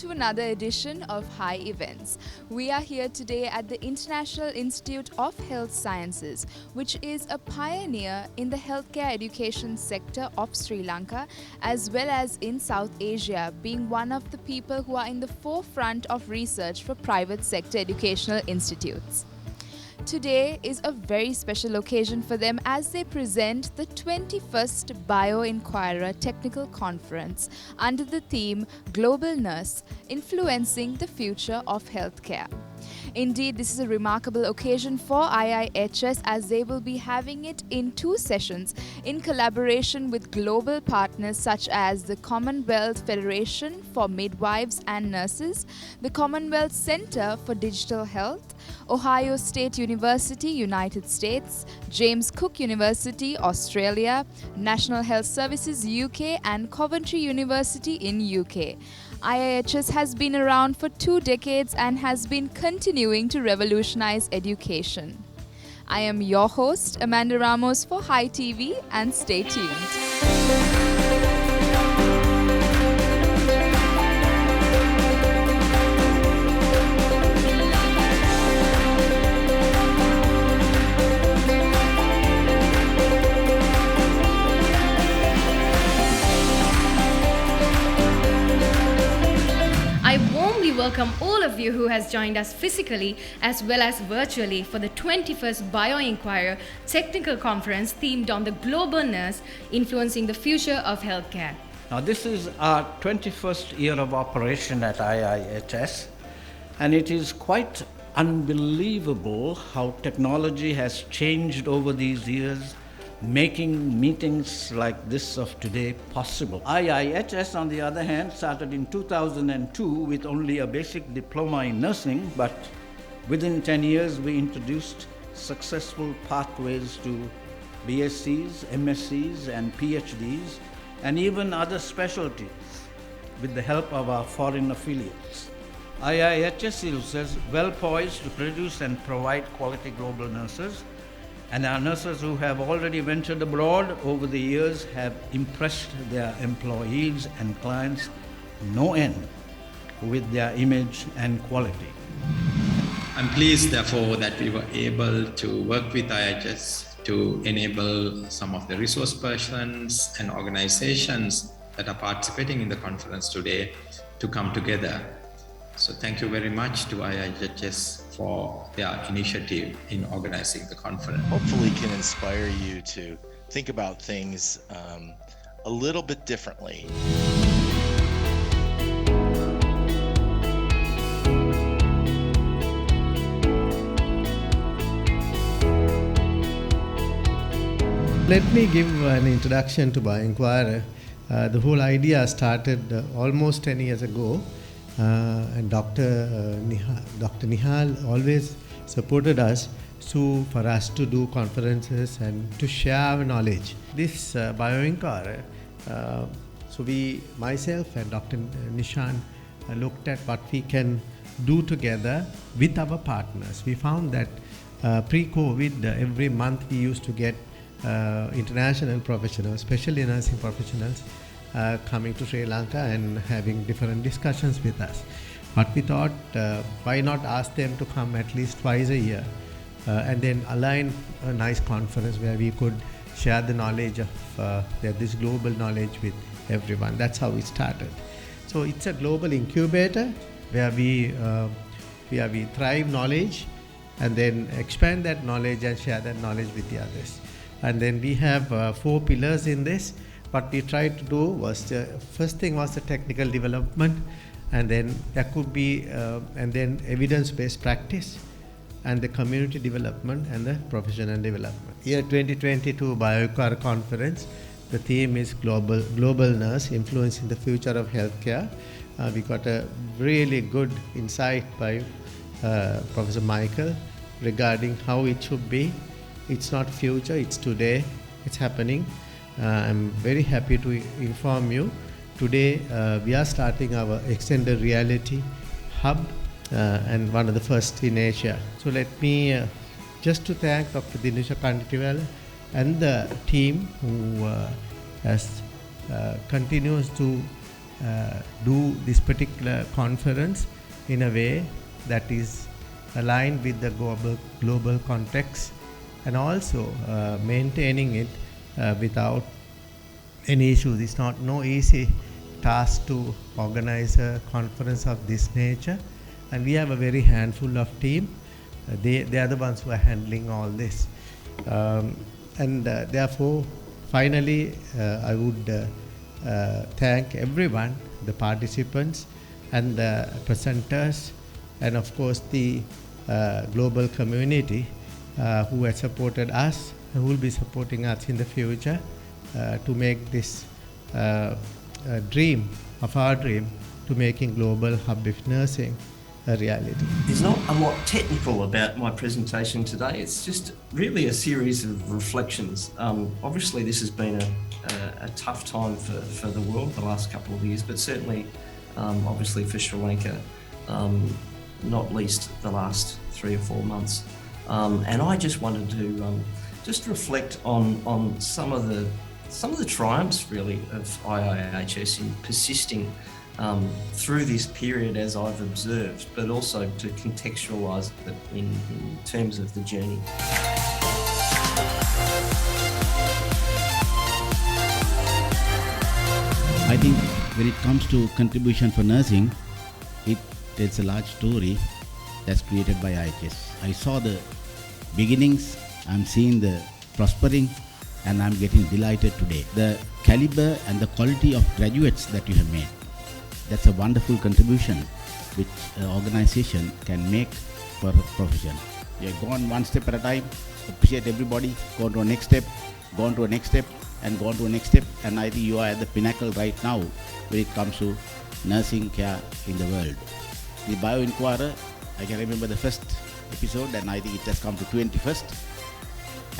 to another edition of Hi Events. We are here today at the International Institute of Health Sciences, which is a pioneer in the healthcare education sector of Sri Lanka as well as in South Asia, being one of the people who are in the forefront of research for private sector educational institutes. Today is a very special occasion for them as they present the 21st BioInquirer Technical Conference under the theme Global Nurse, Influencing the Future of Healthcare. Indeed, this is a remarkable occasion for IIHS as they will be having it in 2 sessions in collaboration with global partners such as the Commonwealth Federation for Midwives and Nurses, the Commonwealth Center for Digital Health, Ohio State University, United States, James Cook University, Australia, National Health Services, UK, and Coventry University in UK. IIHS has been around for 2 decades and has been continuing to revolutionize education. I am your host, Amanda Ramos for Hi TV, and stay tuned. I warmly welcome all of you who has joined us physically as well as virtually for the 21st BioInquirer Technical Conference themed on the global nurse influencing the future of healthcare. Now this is our 21st year of operation at IIHS, and it is quite unbelievable how technology has changed over these years, making meetings like this of today possible. IIHS, on the other hand, started in 2002 with only a basic diploma in nursing, but within 10 years we introduced successful pathways to BScs, MScs and PhDs, and even other specialties with the help of our foreign affiliates. IIHS is well poised to produce and provide quality global nurses, and our nurses who have already ventured abroad over the years have impressed their employees and clients no end with their image and quality. I'm pleased, therefore, that we were able to work with IIHS to enable some of the resource persons and organizations that are participating in the conference today to come together. So thank you very much to IIHS for their initiative in organizing the conference. Hopefully can inspire you to think about things a little bit differently. Let me give an introduction to BioInquirer. The whole idea started almost 10 years ago. And Dr. Nihal always supported us for us to do conferences and to share our knowledge. This BioInquirer, myself and Dr. Nishan looked at what we can do together with our partners. We found that pre-COVID, every month we used to get international professionals, especially nursing professionals, coming to Sri Lanka and having different discussions with us. But we thought, why not ask them to come at least twice a year and then align a nice conference where we could share the knowledge of this global knowledge with everyone. That's how we started. So it's a global incubator where we thrive knowledge and then expand that knowledge and share that knowledge with the others. And then we have 4 pillars in this. What we tried to do was first thing was the technical development, and then there could be and then evidence-based practice, and the community development and the professional development. Year 2022 BioInquirer Conference, the theme is Global Nurse, Influencing the Future of Healthcare. We got a really good insight by Professor Michael regarding how it should be. It's not future, it's today, it's happening. I'm very happy to inform you. Today we are starting our extended reality hub and one of the first in Asia. So let me just to thank Dr. Dinisha Kanditiwala and the team who continues to do this particular conference in a way that is aligned with the global context, and also maintaining it without any issues. It's no easy task to organize a conference of this nature, and we have a very handful of team. They are the ones who are handling all this, and therefore finally I would thank everyone, the participants and the presenters, and of course the global community who has supported us and who will be supporting us in the future to make this dream of our dream to making global hub of nursing a reality. There's not a lot technical about my presentation today. It's just really a series of reflections. Obviously this has been a tough time for the world the last couple of years, but certainly obviously for Sri Lanka, not least the last 3 or 4 months. And I just wanted to just reflect on some of the triumphs really of IIHS in persisting through this period as I've observed, but also to contextualise it in terms of the journey. I think when it comes to contribution for nursing, it tells a large story that's created by IIHS. I saw the beginnings, I'm seeing the prospering, and I'm getting delighted today. The caliber and the quality of graduates that you have made, that's a wonderful contribution which an organization can make for a profession. You have gone one step at a time, appreciate everybody, go on to a next step, go on to a next step, and go on to a next step, and I think you are at the pinnacle right now when it comes to nursing care in the world. The BioInquirer, I can remember the first episode, and I think it has come to 21st,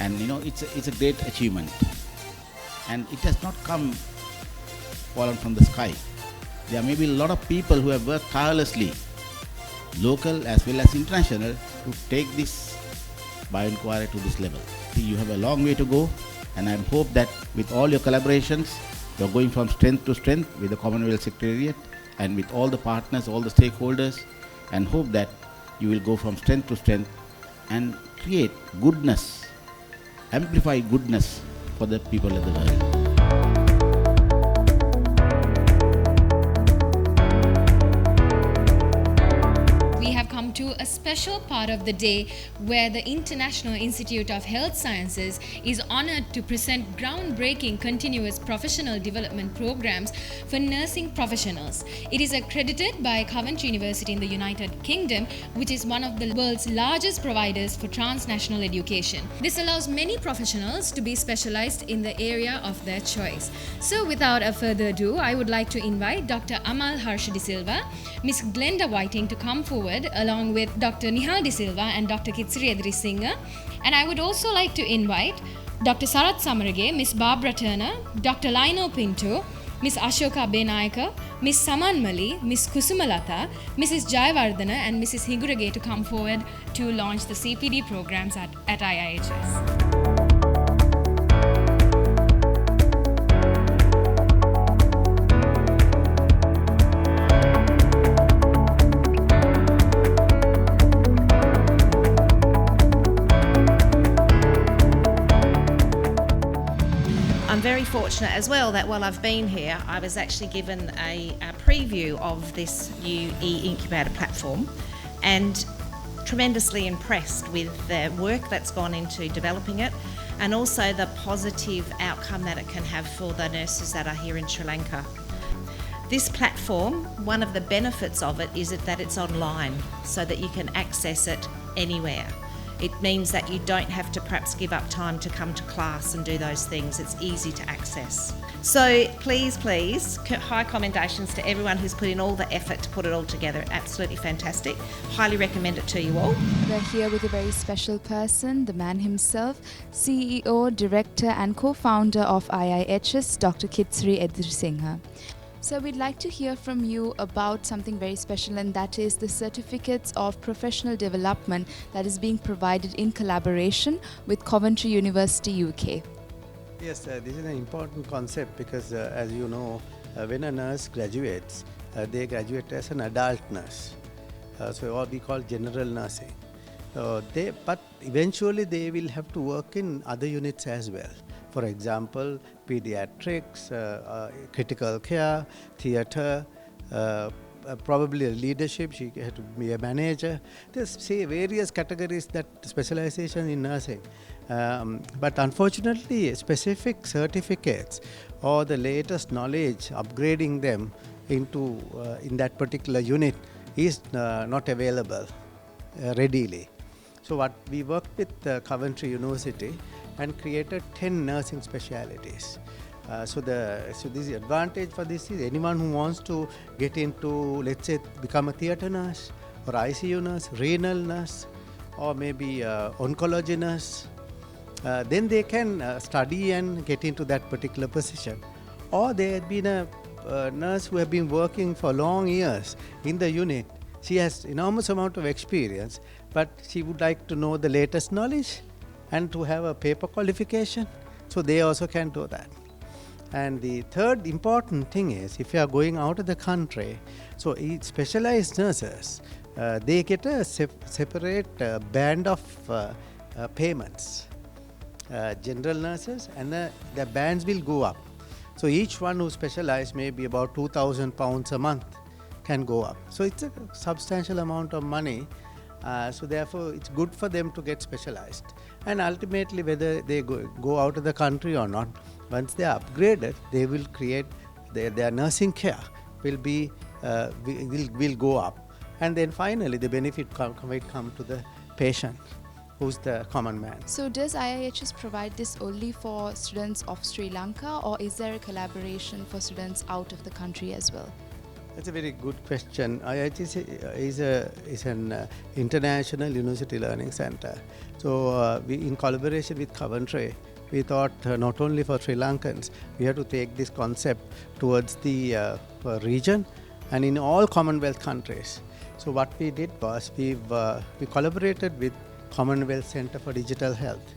and you know, it's a great achievement, and it has not fallen from the sky. There may be a lot of people who have worked tirelessly, local as well as international, to take this BioInquirer to this level. You have a long way to go, and I hope that with all your collaborations, you're going from strength to strength with the Commonwealth Secretariat and with all the partners, all the stakeholders, and hope that you will go from strength to strength and create goodness, amplify goodness for the people of the world. To a special part of the day where the International Institute of Health Sciences is honored to present groundbreaking continuous professional development programs for nursing professionals. It is accredited by Coventry University in the United Kingdom, which is one of the world's largest providers for transnational education. This allows many professionals to be specialized in the area of their choice. So without a further ado, I would like to invite Dr. Amal Harsha De Silva, Ms. Glenda Whiting to come forward along with Dr. Nihal De Silva and Dr. Kitsiri Edrisinghe. And I would also like to invite Dr. Sarath Samarage, Ms. Barbara Turner, Dr. Lino Pinto, Ms. Ashoka Benayaka, Ms. Saman Mali, Ms. Kusumalata, Mrs. Jayavardhana and Mrs. Higurage to come forward to launch the CPD programs at IIHS. I'm very fortunate as well that while I've been here, I was actually given a preview of this new e-incubator platform, and tremendously impressed with the work that's gone into developing it, and also the positive outcome that it can have for the nurses that are here in Sri Lanka. This platform, one of the benefits of it is that it's online, so that you can access it anywhere. It means that you don't have to perhaps give up time to come to class and do those things. It's easy to access. So please, high commendations to everyone who's put in all the effort to put it all together. Absolutely fantastic. Highly recommend it to you all. We're here with a very special person, the man himself, CEO, Director and Co-founder of IIHS, Dr. Kitsiri Edrisinghe. So we'd like to hear from you about something very special, and that is the certificates of professional development that is being provided in collaboration with Coventry University, UK. Yes, this is an important concept because as you know, when a nurse graduates, they graduate as an adult nurse. So what we call general nursing. But eventually they will have to work in other units as well. For example, pediatrics, critical care, theatre, probably leadership. She had to be a manager. There's various categories that specialization in nursing. But unfortunately, specific certificates or the latest knowledge, upgrading them into in that particular unit is not available readily. So what we worked with Coventry University and created 10 nursing specialities. So this advantage for this is anyone who wants to get into, let's say, become a theatre nurse or ICU nurse, renal nurse, or maybe oncology nurse, then they can study and get into that particular position. Or there had been a nurse who have been working for long years in the unit. She has enormous amount of experience, but she would like to know the latest knowledge and to have a paper qualification. So they also can do that. And the third important thing is, if you are going out of the country, so specialized nurses, they get a separate band of payments. General nurses, and the bands will go up. So each one who specialized maybe about £2,000 a month can go up. So it's a substantial amount of money. So therefore, it's good for them to get specialized. And ultimately, whether they go out of the country or not, once they are upgraded, they will create their nursing care will go up. And then finally, the benefit might come to the patient, who's the common man. So does IIHS provide this only for students of Sri Lanka, or is there a collaboration for students out of the country as well? That's a very good question. IIHS is an international university learning center. So we, in collaboration with Coventry, we thought not only for Sri Lankans, we have to take this concept towards the region and in all Commonwealth countries. So what we did was we collaborated with Commonwealth Centre for Digital Health,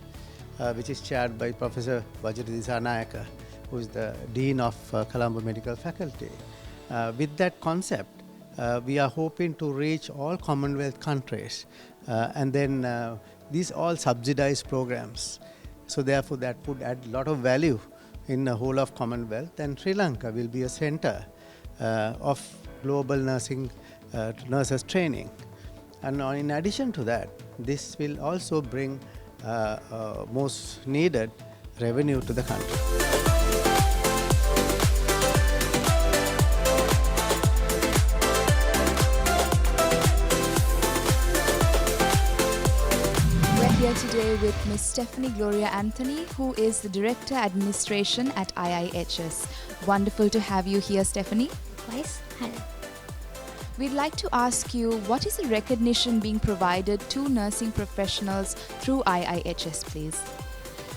which is chaired by Professor Vajradhi Sanayaka, who is the Dean of Colombo Medical Faculty. With that concept, we are hoping to reach all Commonwealth countries, and then these all subsidized programs. So therefore, that would add a lot of value in the whole of Commonwealth, and Sri Lanka will be a center of global nursing nurses training. And in addition to that, this will also bring most needed revenue to the country. Here today with Ms. Stephanie Gloria Anthony, who is the Director Administration at IIHS. Wonderful to have you here, Stephanie. Likewise. Hello. We'd like to ask you, what is the recognition being provided to nursing professionals through IIHS, please?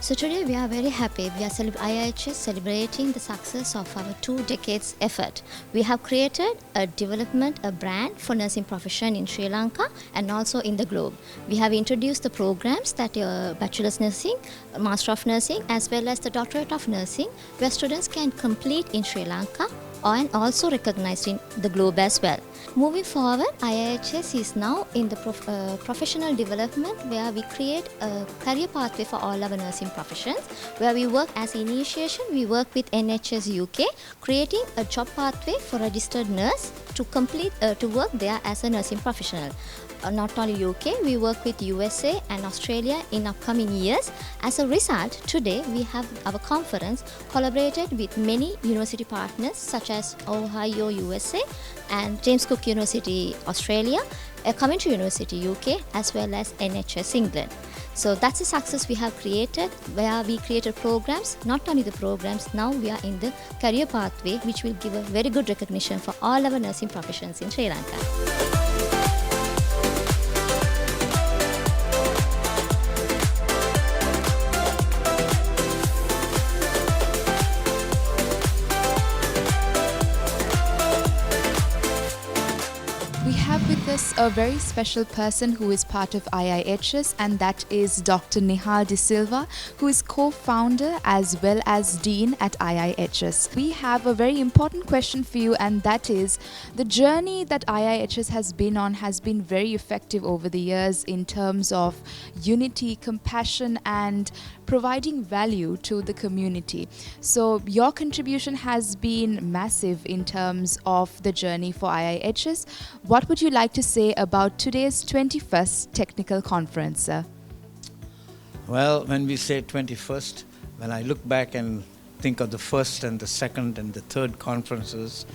So today we are very happy. We are IIHS celebrating the success of our 2 decades effort. We have created a brand for nursing profession in Sri Lanka and also in the globe. We have introduced the programs that are Bachelor's Nursing, Master of Nursing, as well as the Doctorate of Nursing, where students can complete in Sri Lanka and also recognized in the globe as well. Moving forward, IIHS is now in the professional development, where we create a career pathway for all our nursing professions, where we work as initiation. We work with NHS UK, creating a job pathway for registered nurse to complete to work there as a nursing professional. Not only UK, we work with USA and Australia in upcoming years. As a result, today we have our conference collaborated with many university partners such as Ohio USA and James Cook University Australia, Coventry University UK, as well as NHS England. So that's a success we have created, where we created programs. Not only the programs, now we are in the career pathway, which will give a very good recognition for all our nursing professions in Sri Lanka. We have with us a very special person who is part of IIHS, and that is Dr. Nihal De Silva, who is co-founder as well as Dean at IIHS. We have a very important question for you, and that is, the journey that IIHS has been on has been very effective over the years in terms of unity, compassion, and providing value to the community. So your contribution has been massive in terms of the journey for IIHS. What would you like to say about today's 21st Technical Conference, sir? Well, when we say 21st, when I look back and think of the first and the second and the third conferences,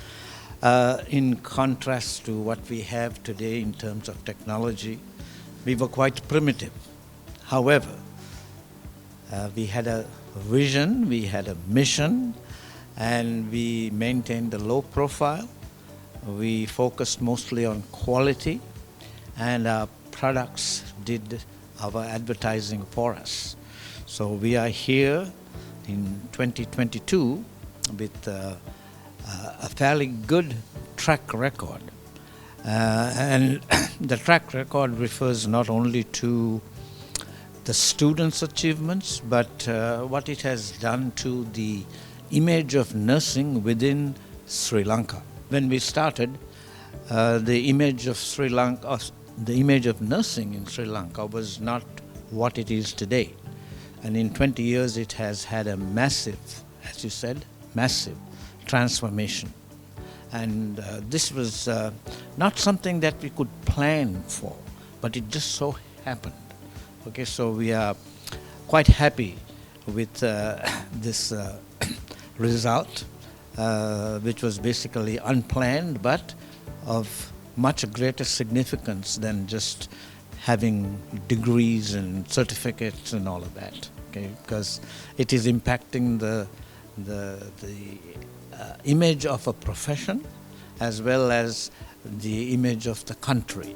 in contrast to what we have today in terms of technology, we were quite primitive. However, we had a vision, we had a mission, and we maintained a low profile. We focused mostly on quality, and our products did our advertising for us. So we are here in 2022 with a fairly good track record. And the track record refers not only to the students' achievements, but what it has done to the image of nursing within Sri Lanka. When we started, the image of Sri Lanka, the image of nursing in Sri Lanka was not what it is today. And in 20 years, it has had a massive, as you said, massive transformation. And this was not something that we could plan for, but it just so happened. Okay, so we are quite happy with this result, which was basically unplanned, but of much greater significance than just having degrees and certificates and all of that. Okay, because it is impacting the image of a profession as well as the image of the country.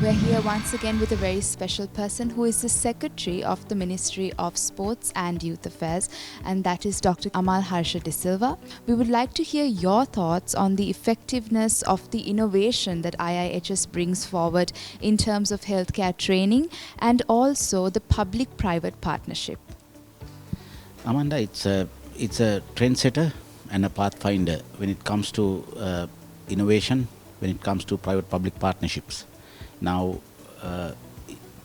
We're here once again with a very special person who is the Secretary of the Ministry of Sports and Youth Affairs, and that is Dr. Amal Harsha De Silva. We would like to hear your thoughts on the effectiveness of the innovation that IIHS brings forward in terms of healthcare training and also the public-private partnership. Amanda, it's a trendsetter and a pathfinder when it comes to innovation, when it comes to private-public partnerships. Now,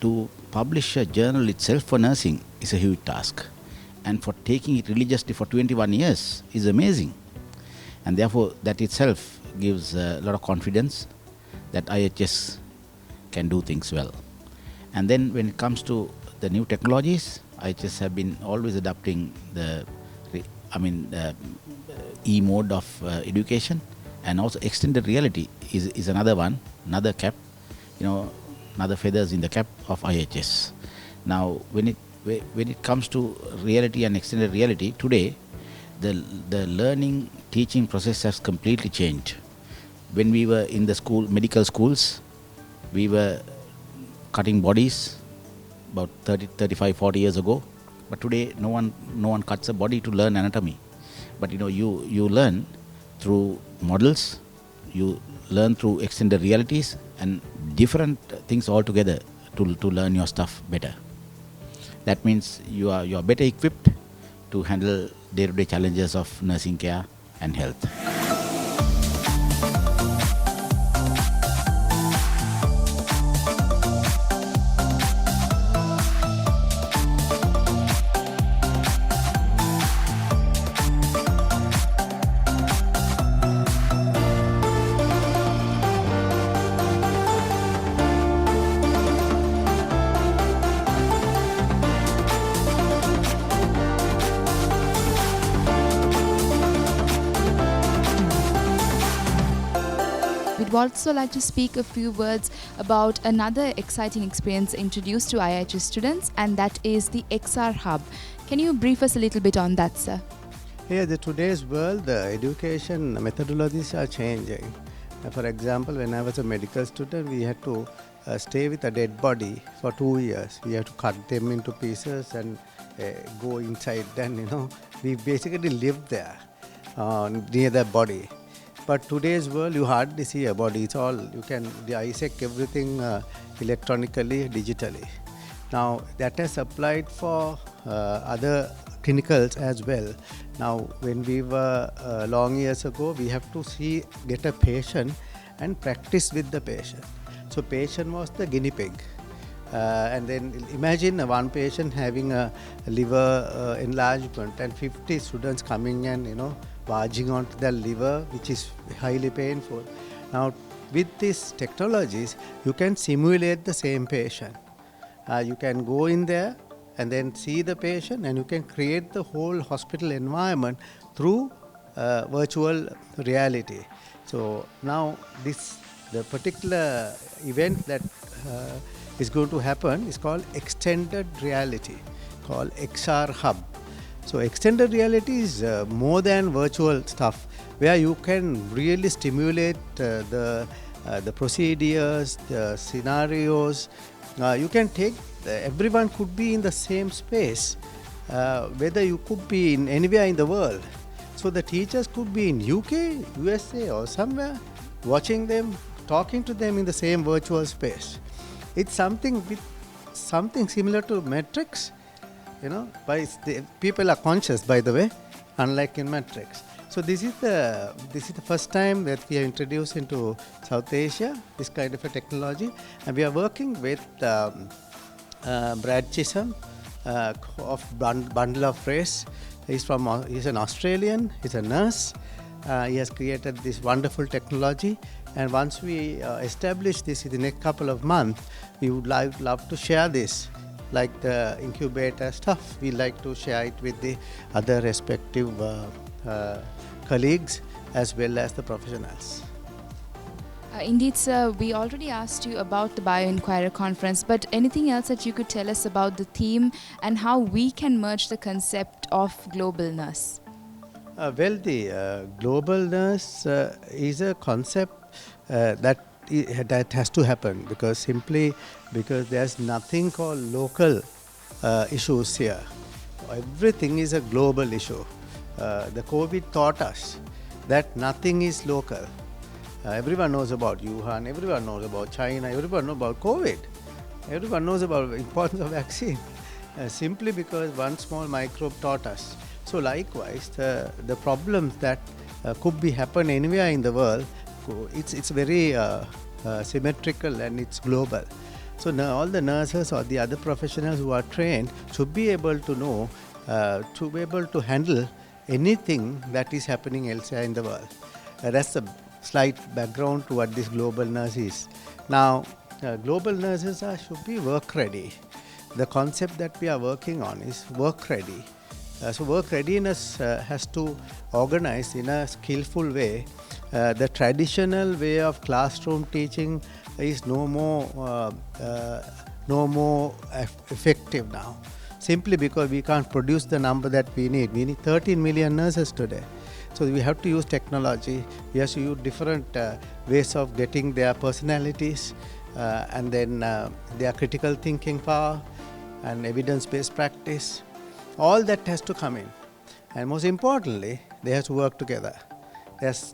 to publish a journal itself for nursing is a huge task, and for taking it religiously for 21 years is amazing, and therefore that itself gives a lot of confidence that IIHS can do things well. And then when it comes to the new technologies, IIHS have been always adopting the e-mode of education, and also extended reality is another one, another cap, another feathers in the cap of IIHS. Now, when it comes to reality and extended reality, today, the learning teaching process has completely changed. When we were in the medical schools, we were cutting bodies about 35, 40 years ago. But today, no one cuts a body to learn anatomy. But you learn through models, you learn through extended realities and different things altogether to learn your stuff better. That means you are better equipped to handle day-to-day challenges of nursing care and health. We'd also like to speak a few words about another exciting experience introduced to IIHS students, and that is the XR Hub. Can you brief us a little bit on that, sir? Today's world, the education methodologies are changing. For example, when I was a medical student, we had to stay with a dead body for 2 years. We had to cut them into pieces and go inside. Then, we basically lived there near the body. But today's world, you hardly see a body. It's all, you can dissect everything electronically, digitally. Now, that has applied for other clinicals as well. Now, when we were long years ago, we have to get a patient and practice with the patient. So patient was the guinea pig. And then imagine one patient having a liver enlargement and 50 students coming and, barging onto the liver, which is highly painful. Now, with these technologies, you can simulate the same patient. You can go in there and then see the patient, and you can create the whole hospital environment through virtual reality. So now the particular event that is going to happen is called extended reality, called XR Hub. So extended reality is more than virtual stuff, where you can really stimulate the procedures, the scenarios. You can take, everyone could be in the same space, whether you could be in anywhere in the world. So the teachers could be in UK, USA or somewhere, watching them, talking to them in the same virtual space. It's something similar to Matrix, people are conscious, by the way, unlike in Matrix. So this is the first time that we are introduced into South Asia, this kind of a technology, and we are working with Brad Chisholm of Bundle of Race. He's an Australian, he's a nurse. He has created this wonderful technology, and once we establish this in the next couple of months, we would love to share this. Like the incubator stuff, we like to share it with the other respective colleagues as well as the professionals. Indeed, sir, we already asked you about the BioInquirer conference, but anything else that you could tell us about the theme and how we can merge the concept of global nurse? Well, the global nurse is a concept that has to happen because there's nothing called local issues here. Everything is a global issue. The COVID taught us that nothing is local. Everyone knows about Wuhan, everyone knows about China, everyone knows about COVID. Everyone knows about the importance of vaccine, simply because one small microbe taught us. So likewise, the problems that could be happen anywhere in the world, it's very symmetrical and it's global. So now all the nurses or the other professionals who are trained should be able to know, to be able to handle anything that is happening elsewhere in the world. That's a slight background to what this global nurse is. Now, global nurses should be work ready. The concept that we are working on is work ready. So work readiness has to organize in a skillful way. The traditional way of classroom teaching is no more effective now, simply because we can't produce the number that we need. We need 13 million nurses today. So we have to use technology. We have to use different ways of getting their personalities and then their critical thinking power and evidence-based practice. All that has to come in. And most importantly, they have to work together.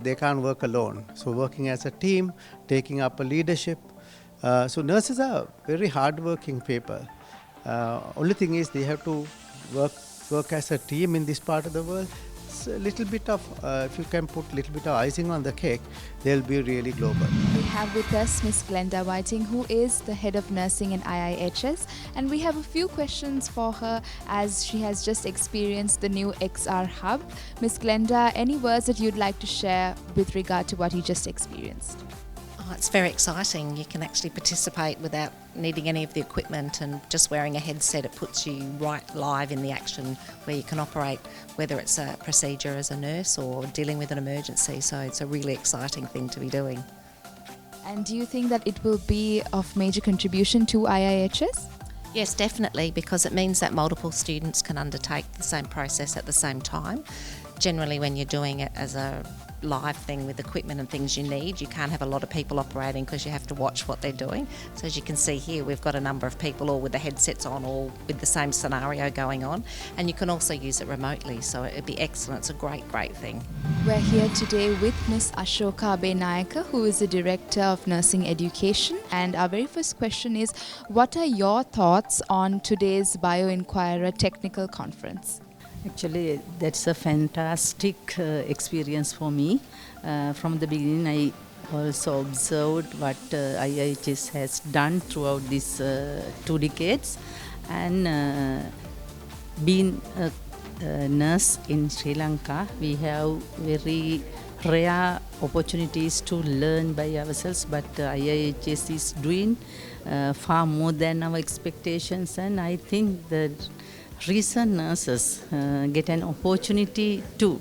They can't work alone. So working as a team, taking up a leadership. So nurses are very hard-working people. Only thing is they have to work as a team in this part of the world. It's a little bit of, if you can put a little bit of icing on the cake, they'll be really global. We have with us Ms. Glenda Whiting, who is the head of nursing in IIHS, and we have a few questions for her as she has just experienced the new XR Hub. Ms. Glenda, any words that you'd like to share with regard to what you just experienced? It's very exciting. You can actually participate without needing any of the equipment, and just wearing a headset, it puts you right live in the action where you can operate, whether it's a procedure as a nurse or dealing with an emergency. So it's a really exciting thing to be doing. And do you think that it will be of major contribution to IIHS? Yes, definitely, because it means that multiple students can undertake the same process at the same time. Generally, when you're doing it as a live thing with equipment and things you need. You can't have a lot of people operating because you have to watch what they're doing. So as you can see here, we've got a number of people all with the headsets on, all with the same scenario going on, and you can also use it remotely, so it'd be excellent. It's a great thing. We're here today with Ms. Ashoka Abenayaka, who is the Director of Nursing Education. And our very first question is, what are your thoughts on today's BioInquirer technical conference? Actually, that's a fantastic experience for me. From the beginning, I also observed what IIHS has done throughout these 2 decades, and being a nurse in Sri Lanka, we have very rare opportunities to learn by ourselves, but IIHS is doing far more than our expectations, and I think that recent nurses get an opportunity to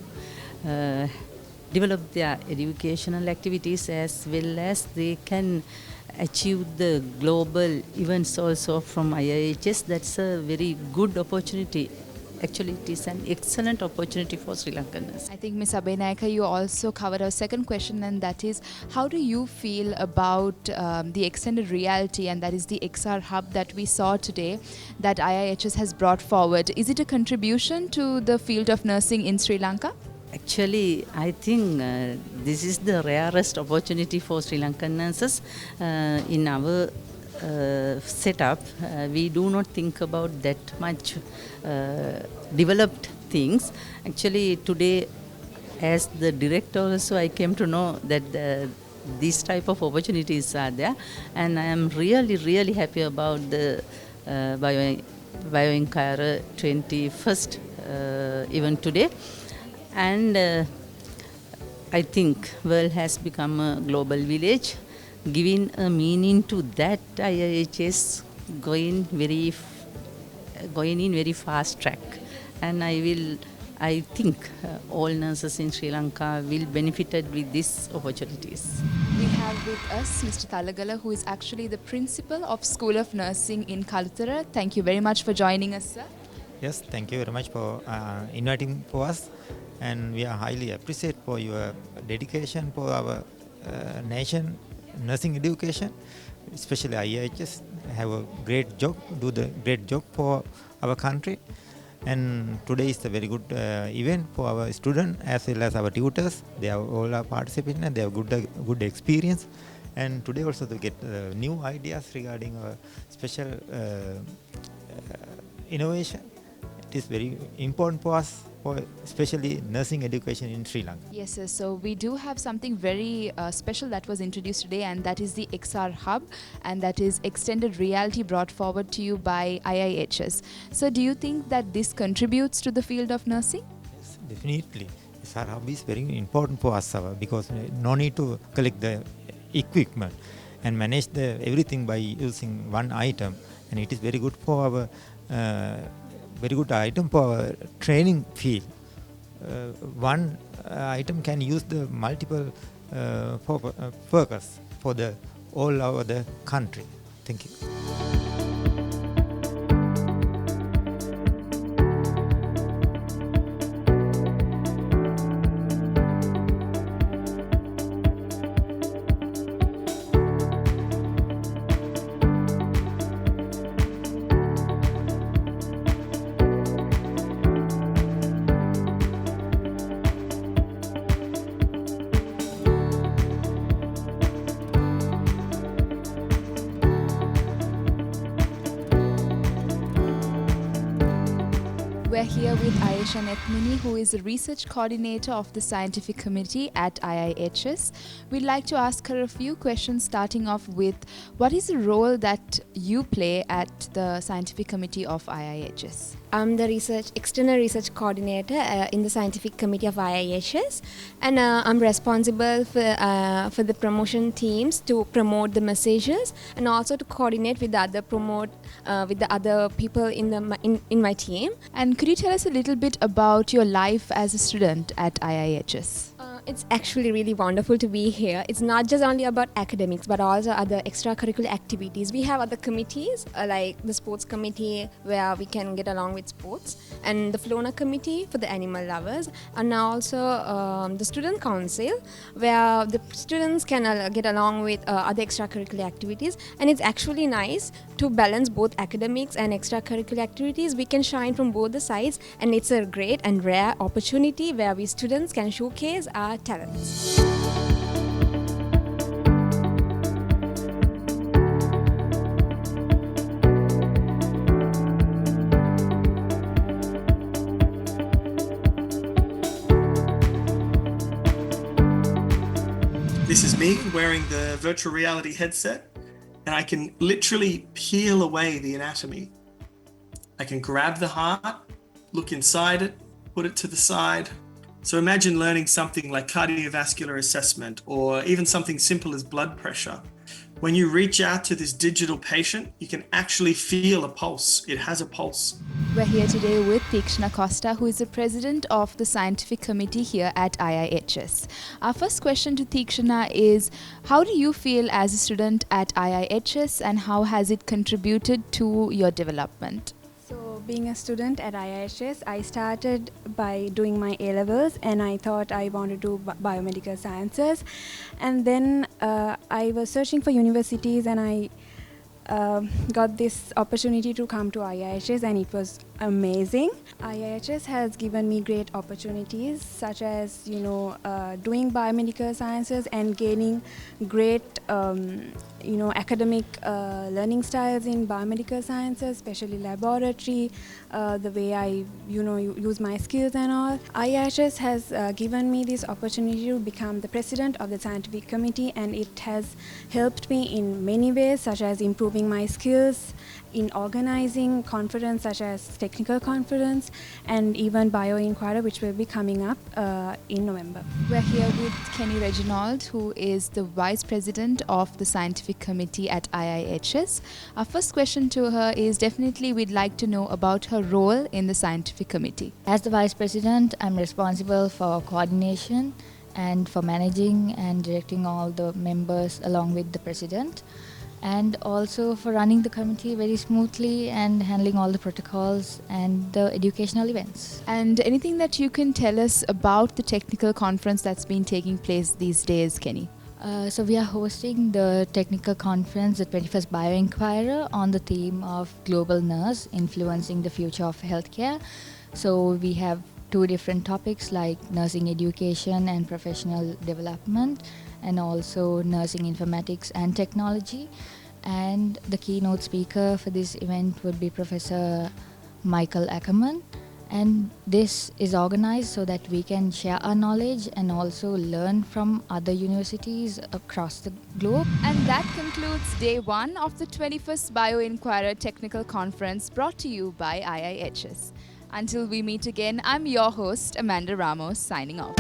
develop their educational activities, as well as they can achieve the global events also from IIHS. That's a very good opportunity. Actually, it is an excellent opportunity for Sri Lankans. I think Ms. Abenayaka, you also covered our second question, and that is, how do you feel about the extended reality, and that is the XR hub that we saw today that IIHS has brought forward? Is it a contribution to the field of nursing in Sri Lanka? Actually, I think this is the rarest opportunity for Sri Lankan nurses in our setup. We do not think about that much developed things. Actually, today, as the director also, I came to know that these type of opportunities are there, and I am really happy about the BioInquirer 21st event today. And I think world has become a global village. Giving a meaning to that, IIHS going in very fast track, and I think all nurses in Sri Lanka will benefited with these opportunities. We have with us Mr. Talagala, who is actually the principal of School of Nursing in Kalutara. Thank you very much for joining us, sir. Yes, thank you very much for inviting for us, and we are highly appreciate for your dedication for our nation nursing education, especially IIHS have a great job, do the great job for our country. And today is a very good event for our students as well as our tutors. They are all are participating and they have good experience. And today also to get new ideas regarding our special innovation. It is very important for us, for especially nursing education in Sri Lanka. Yes, sir. So we do have something very special that was introduced today, and that is the XR Hub, and that is extended reality brought forward to you by IIHS. So do you think that this contributes to the field of nursing? Yes, definitely. XR Hub is very important for us because no need to collect the equipment and manage the everything by using one item, and it is very good for our very good item for our training field. One item can use the multiple purpose for the all over the country. Thank you. We're here with Ayesha Nethmini, who is the research coordinator of the scientific committee at IIHS. We'd like to ask her a few questions, starting off with, what is the role that you play at the scientific committee of IIHS? I'm the external research coordinator in the scientific committee of IIHS, and I'm responsible for the promotion teams to promote the messages and also to coordinate with the other people in my team. And could you tell us a little bit about your life as a student at IIHS? It's actually really wonderful to be here. It's not just only about academics, but also other extracurricular activities. We have other committees, like the sports committee, where we can get along with sports, and the Flona committee for the animal lovers, and also the student council, where the students can get along with other extracurricular activities. And it's actually nice to balance both academics and extracurricular activities. We can shine from both the sides, and it's a great and rare opportunity where we students can showcase our talents. This is me wearing the virtual reality headset, and I can literally peel away the anatomy. I can grab the heart, look inside it, put it to the side. So imagine learning something like cardiovascular assessment or even something simple as blood pressure. When you reach out to this digital patient, you can actually feel a pulse. It has a pulse. We're here today with Tikshna Costa, who is the president of the scientific committee here at IIHS. Our first question to Tikshna is, how do you feel as a student at IIHS and how has it contributed to your development? So, being a student at IIHS, I started by doing my A-levels and I thought I wanted to do biomedical sciences. And then I was searching for universities and I got this opportunity to come to IIHS, and it was amazing. IIHS has given me great opportunities such as, doing biomedical sciences and gaining great, academic learning styles in biomedical sciences, especially laboratory, the way I, use my skills and all. IIHS has given me this opportunity to become the president of the scientific committee, and it has helped me in many ways, such as improving my skills in organizing conferences such as technical conference and even BioInquirer, which will be coming up in November. We're here with Kenny Reginald, who is the vice president of the scientific committee at IIHS. Our first question to her is, definitely we'd like to know about her role in the scientific committee. As the vice president, I'm responsible for coordination and for managing and directing all the members along with the president, and also for running the committee very smoothly and handling all the protocols and the educational events. And anything that you can tell us about the technical conference that's been taking place these days, Kenny? So we are hosting the technical conference, the 21st BioInquirer, on the theme of Global Nurse, Influencing the Future of Healthcare. So we have two different topics like nursing education and professional development, and also nursing informatics and technology. And the keynote speaker for this event would be Professor Michael Ackerman. And this is organized so that we can share our knowledge and also learn from other universities across the globe. And that concludes day one of the 21st BioInquirer Technical Conference, brought to you by IIHS. Until we meet again, I'm your host, Amanda Ramos, signing off.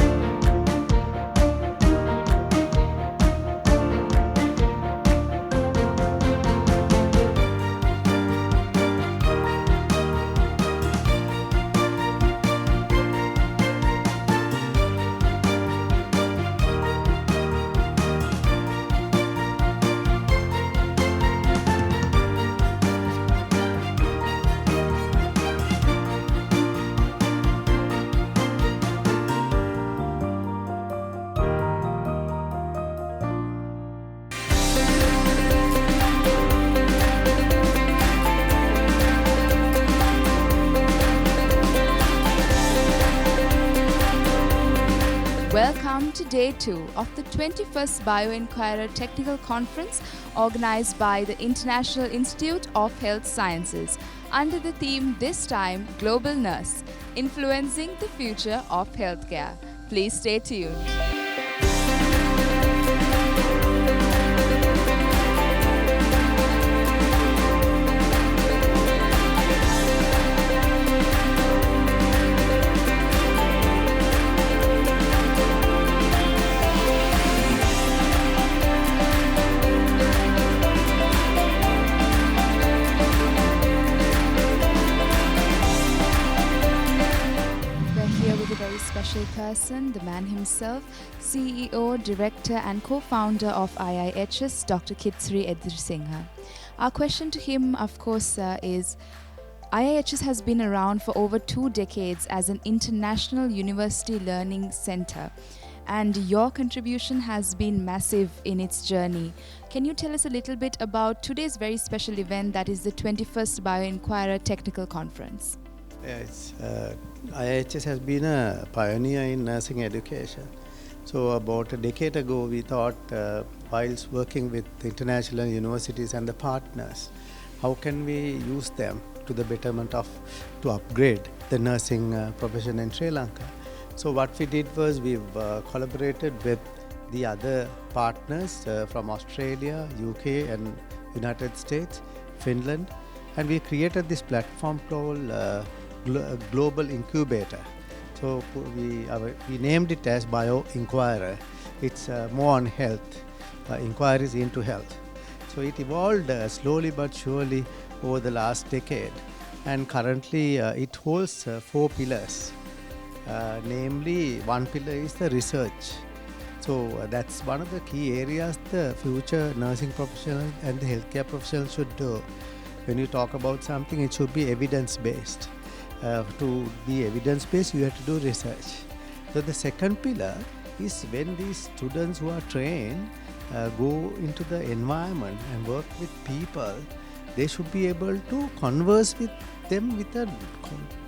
Welcome to day 2 of the 21st BioInquirer Technical Conference, organized by the International Institute of Health Sciences, under the theme this time, Global Nurse, Influencing the Future of Healthcare. Please stay tuned. special person, the man himself, CEO, Director and co-founder of IIHS, Dr. Kitsri Edirsingha. Our question to him, of course, is IIHS has been around for over 2 decades as an international university learning center, and your contribution has been massive in its journey. Can you tell us a little bit about today's very special event, that is the 21st BioInquirer Technical Conference? Yes, IIHS has been a pioneer in nursing education. So about a decade ago, we thought, whilst working with international universities and the partners, how can we use them to the betterment of, to upgrade the nursing profession in Sri Lanka. So what we did was we've collaborated with the other partners from Australia, UK and United States, Finland, and we created this platform called Global Incubator. So we named it as BioInquirer. It's more on health, inquiries into health. So it evolved slowly but surely over the last decade, and currently it holds 4 pillars. Namely, one pillar is the research. So that's one of the key areas the future nursing professionals and the healthcare professionals should do. When you talk about something, it should be evidence-based. To be evidence-based, you have to do research. So the second pillar is when these students who are trained go into the environment and work with people, they should be able to converse with them with a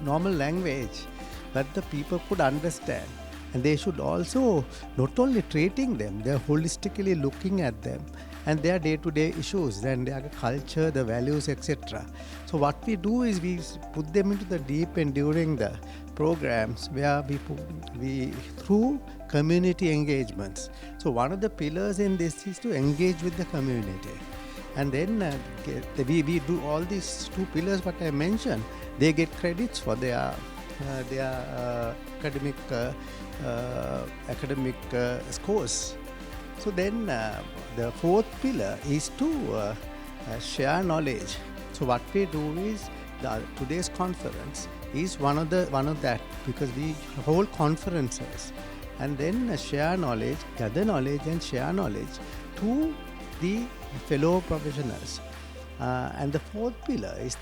normal language that the people could understand. And they should also not only treating them, they are holistically looking at them and their day-to-day issues and their culture, the values, etc. So what we do is we put them into the deep end during the programs where we through community engagements. So one of the pillars in this is to engage with the community. And then we do all these 2 pillars what I mentioned. They get credits for their academic scores. So then the 4th pillar is to share knowledge. So what we do is today's conference is one of that, because we hold conferences and then share knowledge, gather knowledge and share knowledge to the fellow professionals. And the 4th pillar is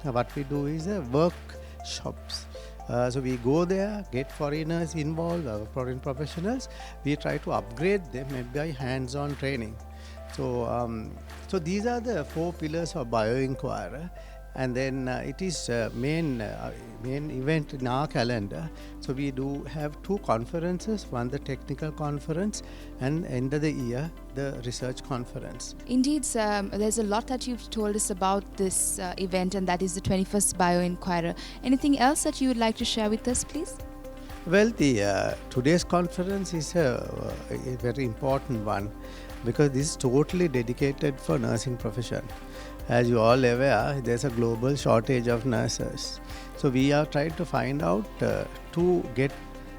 what we do is workshops. So we go there, get foreigners involved, foreign professionals. We try to upgrade them by hands-on training. So, so these are the 4 pillars of BioInquirer. And then it is main event in our calendar. So we do have 2 conferences, one the technical conference and end of the year the research conference. Indeed, sir, there's a lot that you've told us about this event, and that is the 21st BioInquirer. Anything else that you would like to share with us, please? Well, the today's conference is a very important one because this is totally dedicated for nursing profession. As you all aware, there's a global shortage of nurses. So we are trying to find out to get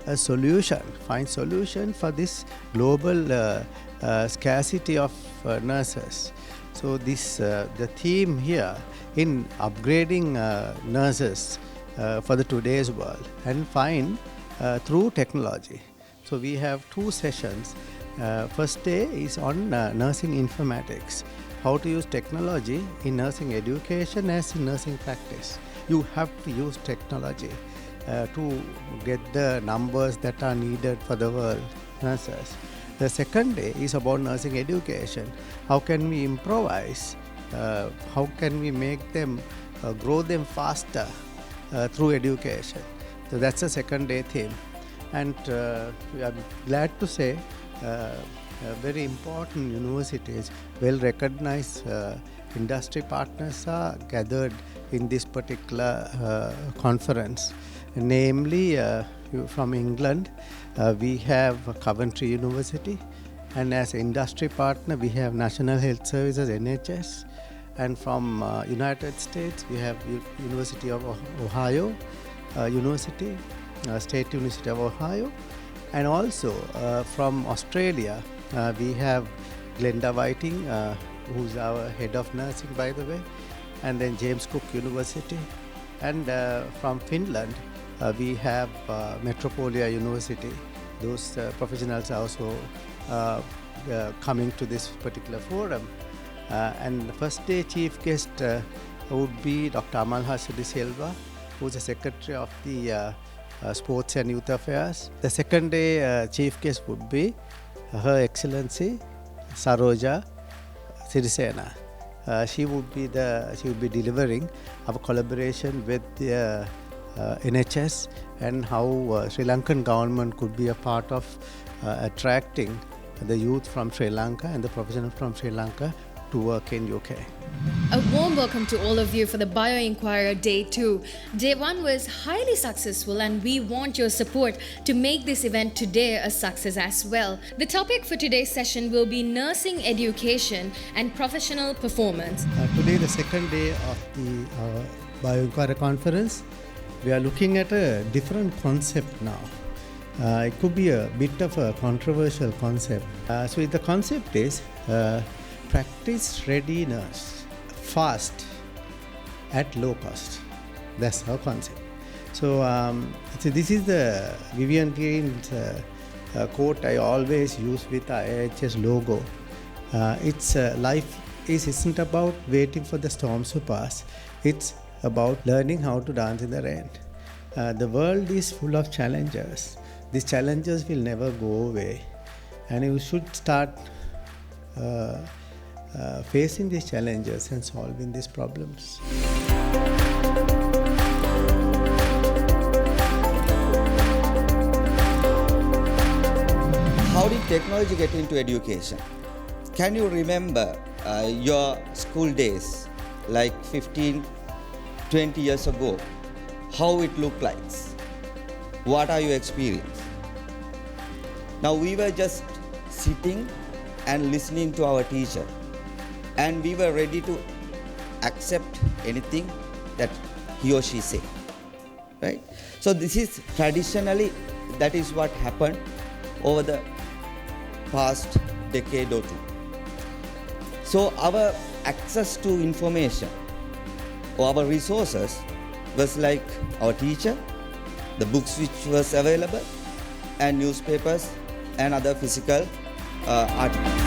a solution, find solution for this global scarcity of nurses. So this the theme here in upgrading nurses for the today's world and find through technology. So we have 2 sessions. First day is on nursing informatics. How to use technology in nursing education as in nursing practice. You have to use technology to get the numbers that are needed for the world nurses. The second day is about nursing education. How can we improvise? How can we make them grow them faster through education? So that's the second day theme. And I'm glad to say very important universities, well-recognized industry partners are gathered in this particular conference. Namely, from England, we have Coventry University, and as industry partner, we have National Health Services, NHS, and from United States, we have University of Ohio University, State University of Ohio, and also from Australia, we have Glenda Whiting, who's our head of nursing, by the way, and then James Cook University. And from Finland, we have Metropolia University. Those professionals are also coming to this particular forum. And the first day chief guest would be Dr. Amalhas De Silva, who is the Secretary of the Sports and Youth Affairs. The second day chief guest would be Her Excellency Saroja Sirisena. She would be delivering our collaboration with the NHS and how Sri Lankan government could be a part of attracting the youth from Sri Lanka and the professionals from Sri Lanka to work in UK. A warm welcome to all of you for the BioInquirer Day 2. Day 1 was highly successful and we want your support to make this event today a success as well. The topic for today's session will be nursing education and professional performance. Today, the second day of the BioInquirer conference, we are looking at a different concept now. It could be a bit of a controversial concept. So the concept is practice readiness fast at low cost. That's our concept. So, this is the Vivian Green's quote I always use with IIHS logo. It's life isn't about waiting for the storms to pass. It's about learning how to dance in the rain. The world is full of challenges. These challenges will never go away, and you should start facing these challenges and solving these problems. How did technology get into education? Can you remember your school days, like 15, 20 years ago? How it looked like? What are your experience? Now we were just sitting and listening to our teacher, and we were ready to accept anything that he or she said, right? So this is traditionally, that is what happened over the past decade or two. So our access to information or our resources was like our teacher, the books which was available, and newspapers and other physical articles.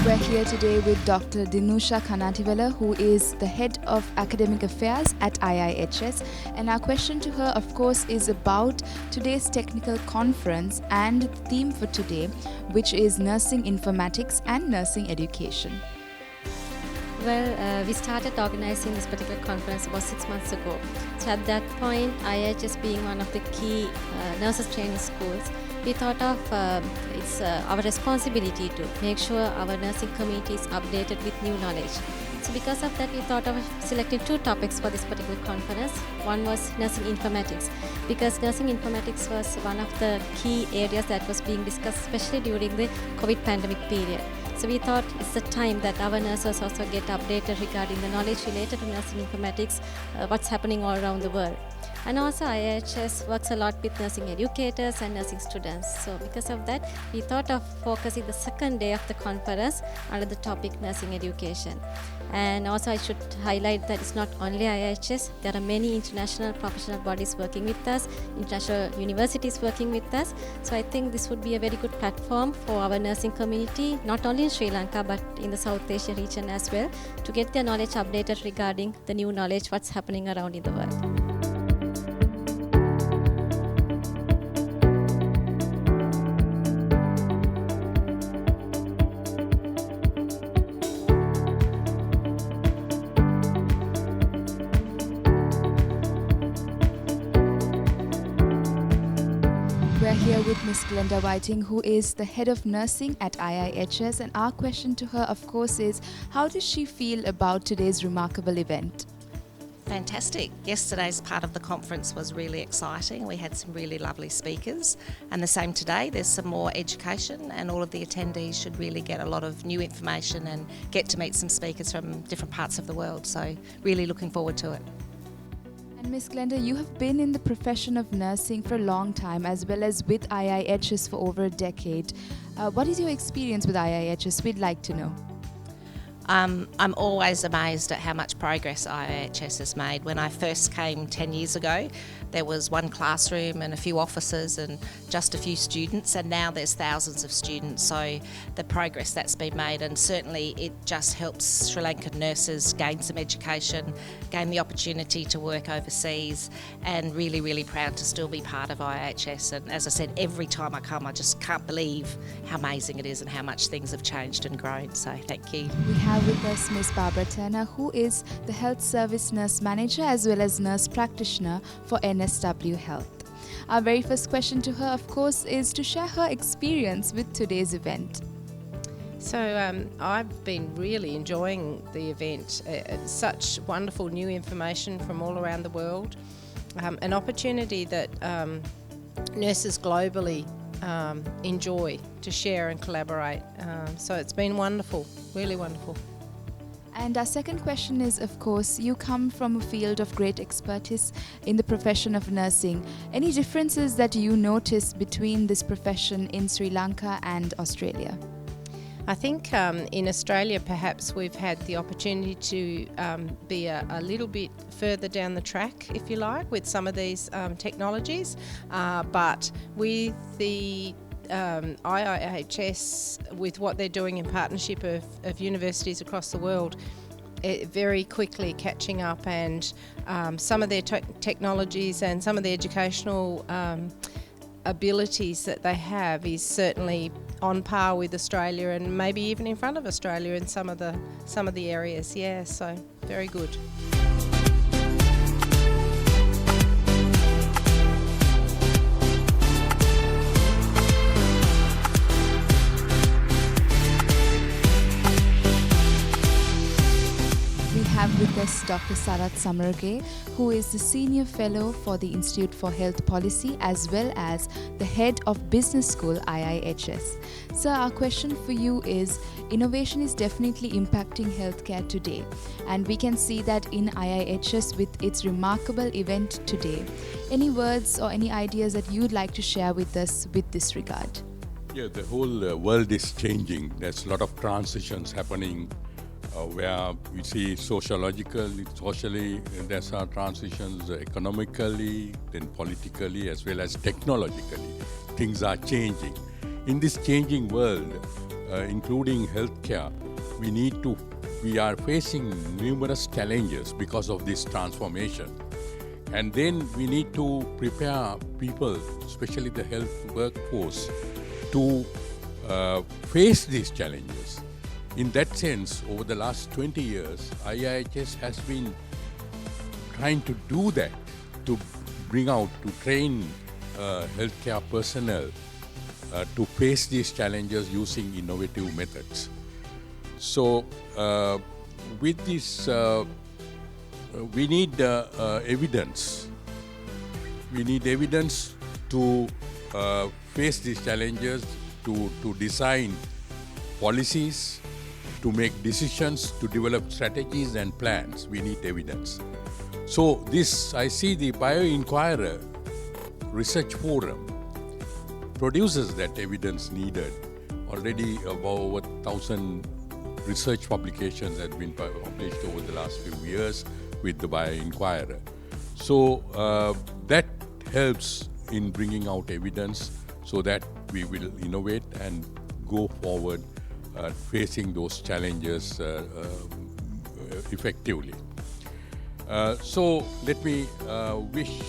We're here today with Dr. Dinusha Kanatiwala, who is the Head of Academic Affairs at IIHS. And our question to her, of course, is about today's technical conference and the theme for today, which is nursing informatics and nursing education. Well, we started organizing this particular conference about 6 months ago. So at that point, IIHS being one of the key nurses training schools, we thought of it's our responsibility to make sure our nursing community is updated with new knowledge. So because of that, we thought of selecting 2 topics for this particular conference. One was nursing informatics, because nursing informatics was one of the key areas that was being discussed, especially during the COVID pandemic period. So we thought it's the time that our nurses also get updated regarding the knowledge related to nursing informatics, what's happening all around the world. And also IIHS works a lot with nursing educators and nursing students. So because of that, we thought of focusing the second day of the conference under the topic nursing education. And also I should highlight that it's not only IIHS, there are many international professional bodies working with us, international universities working with us. So I think this would be a very good platform for our nursing community, not only in Sri Lanka but in the South Asia region as well, to get their knowledge updated regarding the new knowledge, what's happening around in the world. We're here with Ms. Glenda Whiting, who is the Head of Nursing at IIHS, and our question to her, of course, is how does she feel about today's remarkable event? Fantastic. Yesterday's part of the conference was really exciting. We had some really lovely speakers, and the same today. There's some more education, and all of the attendees should really get a lot of new information and get to meet some speakers from different parts of the world. So really looking forward to it. And Ms. Glenda, you have been in the profession of nursing for a long time, as well as with IIHS for over a decade. What is your experience with IIHS? We'd like to know. I'm always amazed at how much progress IIHS has made. When I first came 10 years ago, there was one classroom and a few offices and just a few students, and now there's thousands of students. So the progress that's been made, and certainly it just helps Sri Lankan nurses gain some education, gain the opportunity to work overseas, and really, really proud to still be part of IIHS. And as I said, every time I come, I just can't believe how amazing it is and how much things have changed and grown. So thank you. We have with us Ms. Barbara Turner, who is the Health Service Nurse Manager as well as Nurse Practitioner for NSW Health. Our very first question to her, of course, is to share her experience with today's event. So I've been really enjoying the event. Such wonderful new information from all around the world. An opportunity that nurses globally enjoy to share and collaborate. So it's been wonderful, really wonderful. And our second question is, of course, you come from a field of great expertise in the profession of nursing. Any differences that you notice between this profession in Sri Lanka and Australia? I think in Australia perhaps we've had the opportunity to be a little bit further down the track, if you like, with some of these technologies, but with the IIHS, with what they're doing in partnership of universities across the world, very quickly catching up, and some of their technologies and some of the educational abilities that they have is certainly on par with Australia, and maybe even in front of Australia in some of the areas. Yeah, so very good. Have with us Dr. Sarat Samarage, who is the Senior Fellow for the Institute for Health Policy as well as the Head of Business School IIHS. Sir, our question for you is, innovation is definitely impacting healthcare today, and we can see that in IIHS with its remarkable event today. Any words or any ideas that you'd like to share with us with this regard? Yeah, the whole world is changing. There's a lot of transitions happening. Where we see socially, there are transitions economically, then politically, as well as technologically. Things are changing. In this changing world, including healthcare, we are facing numerous challenges because of this transformation. And then we need to prepare people, especially the health workforce, to face these challenges. In that sense, over the last 20 years, IIHS has been trying to do that, to train healthcare personnel to face these challenges using innovative methods. So, with this, we need evidence. We need evidence to face these challenges, to design policies, to make decisions, to develop strategies and plans. We need evidence. So I see the BioInquirer Research Forum produces that evidence needed. Already about over 1,000 research publications have been published over the last few years with the BioInquirer. So that helps in bringing out evidence so that we will innovate and go forward facing those challenges effectively. So let me wish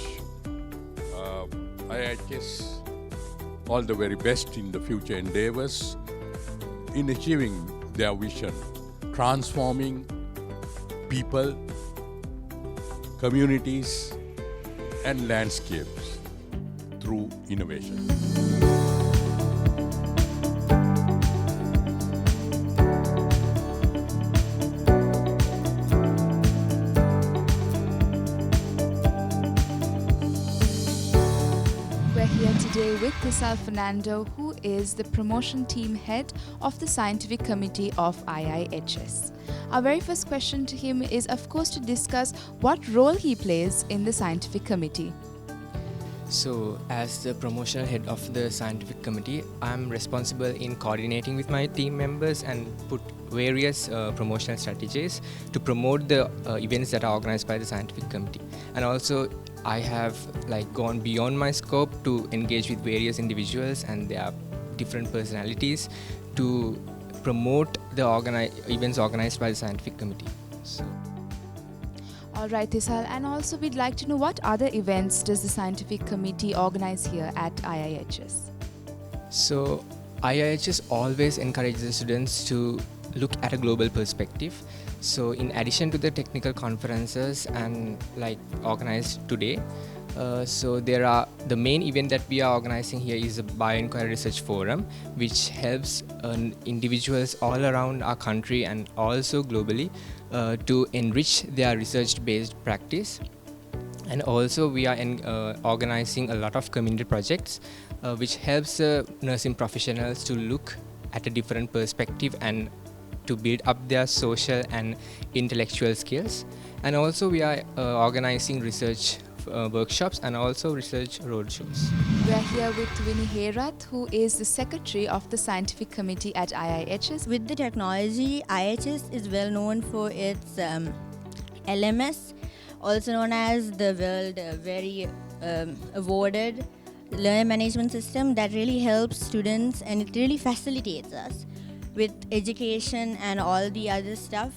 IIHS all the very best in the future endeavors in achieving their vision, transforming people, communities, and landscapes through innovation. Today with Tisal Fernando, who is the promotion team head of the scientific committee of IIHS. Our very first question to him is, of course, to discuss what role he plays in the scientific committee. So, as the promotional head of the scientific committee, I'm responsible in coordinating with my team members and put various promotional strategies to promote the events that are organized by the scientific committee. And also, I have gone beyond my scope to engage with various individuals and their different personalities to promote the events organized by the scientific committee. So. All right, Tisal, and also we'd like to know what other events does the scientific committee organize here at IIHS? So, IIHS always encourages the students to look at a global perspective. So, in addition to the technical conferences and organized today, so the main event that we are organizing here is a BioInquirer Research Forum, which helps individuals all around our country and also globally to enrich their research-based practice. And also we are organizing a lot of community projects which helps nursing professionals to look at a different perspective and to build up their social and intellectual skills. And also we are organizing research workshops and also research roadshows. We are here with Winnie Herath, who is the secretary of the scientific committee at IIHS. With the technology, IIHS is well known for its LMS, also known as the world very awarded learner management system that really helps students and it really facilitates us with education and all the other stuff.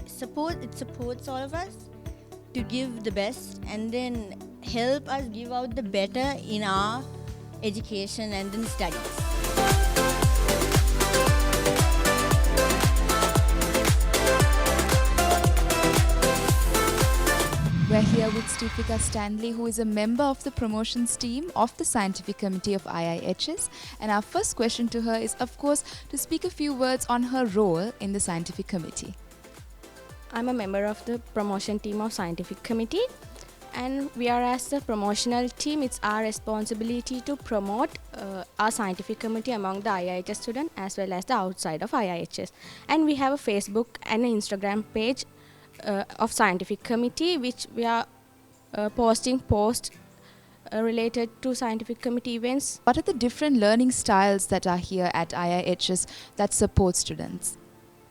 It supports all of us to give the best and then help us give out the better in our education and then studies. We're here with Stefika Stanley, who is a member of the promotions team of the scientific committee of IIHS. And our first question to her is, of course, to speak a few words on her role in the scientific committee. I'm a member of the promotion team of scientific committee, and we are as the promotional team, it's our responsibility to promote our scientific committee among the IIHS students as well as the outside of IIHS. And we have a Facebook and an Instagram page of scientific committee, which we are posting posts related to scientific committee events. What are the different learning styles that are here at IIHS that support students?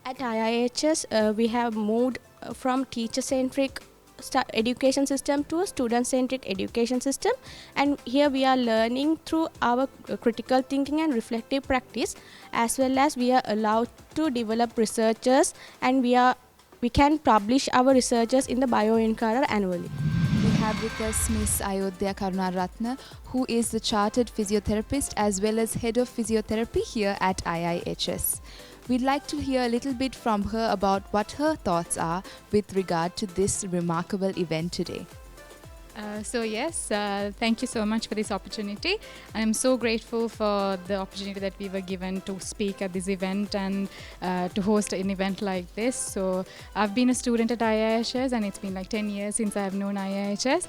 At IIHS, we have moved from teacher-centric education system to a student-centric education system, and here we are learning through our critical thinking and reflective practice, as well as we are allowed to develop researchers, and we can publish our researchers in the BioInquirer annually. We have with us Ms. Ayodhya Karunaratna, who is the chartered physiotherapist as well as head of physiotherapy here at IIHS. We'd like to hear a little bit from her about what her thoughts are with regard to this remarkable event today. Thank you so much for this opportunity. I'm so grateful for the opportunity that we were given to speak at this event and to host an event like this. So I've been a student at IIHS and it's been 10 years since I've known IIHS.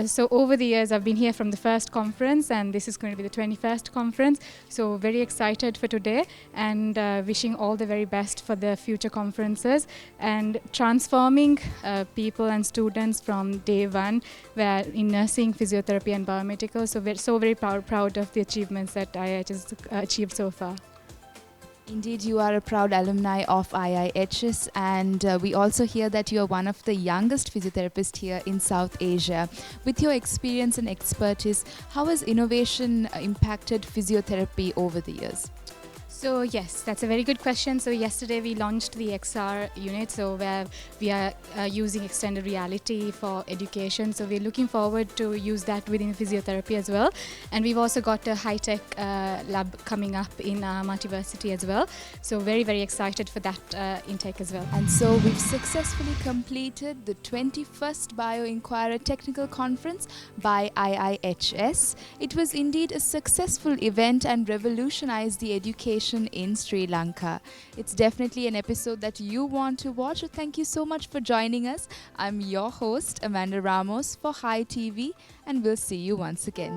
So over the years I've been here from the first conference and this is going to be the 21st conference. So very excited for today and wishing all the very best for the future conferences and transforming people and students from day one where in nursing, physiotherapy and biomedical. So we're so very proud of the achievements that IIHS has achieved so far. Indeed, you are a proud alumni of IIHS, and we also hear that you are one of the youngest physiotherapists here in South Asia. With your experience and expertise, how has innovation impacted physiotherapy over the years? So yes, that's a very good question. So yesterday we launched the XR unit, so where we are using extended reality for education. So we're looking forward to use that within physiotherapy as well. And we've also got a high-tech lab coming up in Multiversity as well. So very, very excited for that intake as well. And so we've successfully completed the 21st BioInquirer Technical Conference by IIHS. It was indeed a successful event and revolutionized the education in Sri Lanka. It's definitely an episode that you want to watch. So thank you so much for joining us. I'm your host, Amanda Ramos for Hi TV, and we'll see you once again.